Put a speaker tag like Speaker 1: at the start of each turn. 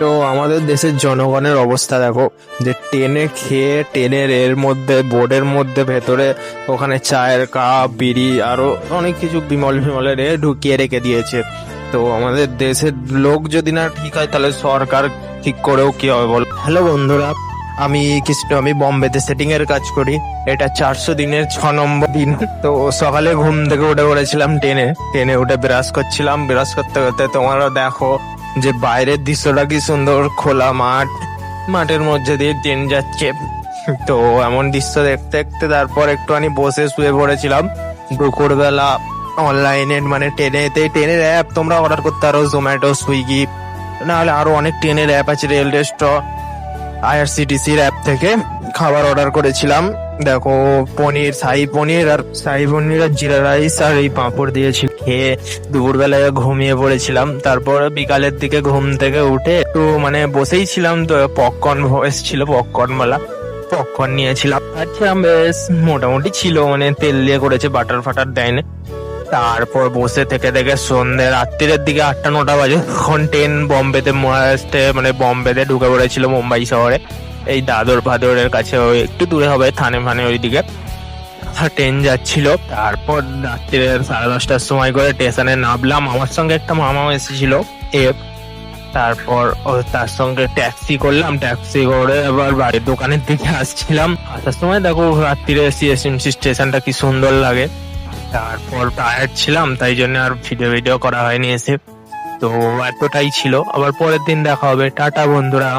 Speaker 1: তো আমাদের দেশের জনগণের অবস্থা দেখো, যে ট্রেনে খেয়ে ট্রেনের এর মধ্যে বোর্ডের মধ্যে ভেতরে ওখানে চায়ের কাপ বিড়ি আরো অনেক কিছু বিমল ফিমলের ঢুকিয়ে রেখে দিয়েছে। তো আমাদের দেশের লোক যদি না ঠিক হয় তাহলে সরকার ঠিক করেও কি হবে বল। হ্যালো বন্ধুরা, আমি বম্বেতে সেটিং এর কাজ করি। এটা 400 দিনের 6 নম্বর দিন। তো সকালে ঘুম থেকে উঠে পড়েছিলাম ট্রেনে উঠে ব্রাশ করছিলাম। ব্রাশ করতে করতে তোমরা দেখো যে বাইরের দৃশ্যটা কি সুন্দর, খোলা মাঠ, মাঠের মধ্যে দিয়ে ট্রেন যাচ্ছে। তো এমন দৃশ্য দেখতে দেখতে তারপর একটুখানি বসে শুয়ে পড়েছিলাম। দুপুরবেলা অনলাইনে মানে ট্রেনের অ্যাপ তোমরা অর্ডার করতে পারো, জোম্যাটো, সুইগি, নাহলে আরো অনেক ট্রেনের অ্যাপ আছে, রেল রেস্ট্র, আইআরসিটিসির অ্যাপ থেকে খাবার অর্ডার করেছিলাম। দেখো শাহী পনির আর জিরা রাইস আর এই পাঁপড় দিয়েছিল। খেয়ে দুপুরবেলায় ঘুমিয়ে পড়েছিলাম। তারপর বিকালের দিকে ঘুম থেকে উঠে একটু মানে বসেই ছিলাম, তো পপকর্ন এসেছিল, পপকর্ন নিয়েছিলাম। আচ্ছা, বেশ মোটামুটি ছিল, মানে তেল দিয়ে করেছে, বাটার ফাটার দেয়নি। তারপর বসে থেকে থেকে সন্ধ্যে রাত্রির দিকে 8টা 9টা বাজে, তখন ট্রেন মানে বম্বেতে ঢুকে পড়েছিল মুম্বাই শহরে। এই দাদর ফাদরের কাছে, ওই একটু দূরে হবে, থানে ফানে ওইদিকে ট্রেন যাচ্ছিল। তারপর রাত্রির 10:30টার সময় করে স্টেশনে নামলাম। আমার সঙ্গে একটা মামাও এসেছিল তারপর তার সঙ্গে ট্যাক্সি করলাম, ট্যাক্সি করে এবার বাড়ির দোকানের দিকে আসছিলাম। আসার সময় দেখো রাত্রিরে সিএসএমসি স্টেশনটা কি সুন্দর লাগে। তারপর টায়ার্ড ছিলাম, তাই জন্য আর ভিডিও করা হয়নি এসে। তো এতটাই ছিল, আবার পরের দিন দেখা হবে। টাটা বন্ধুরা।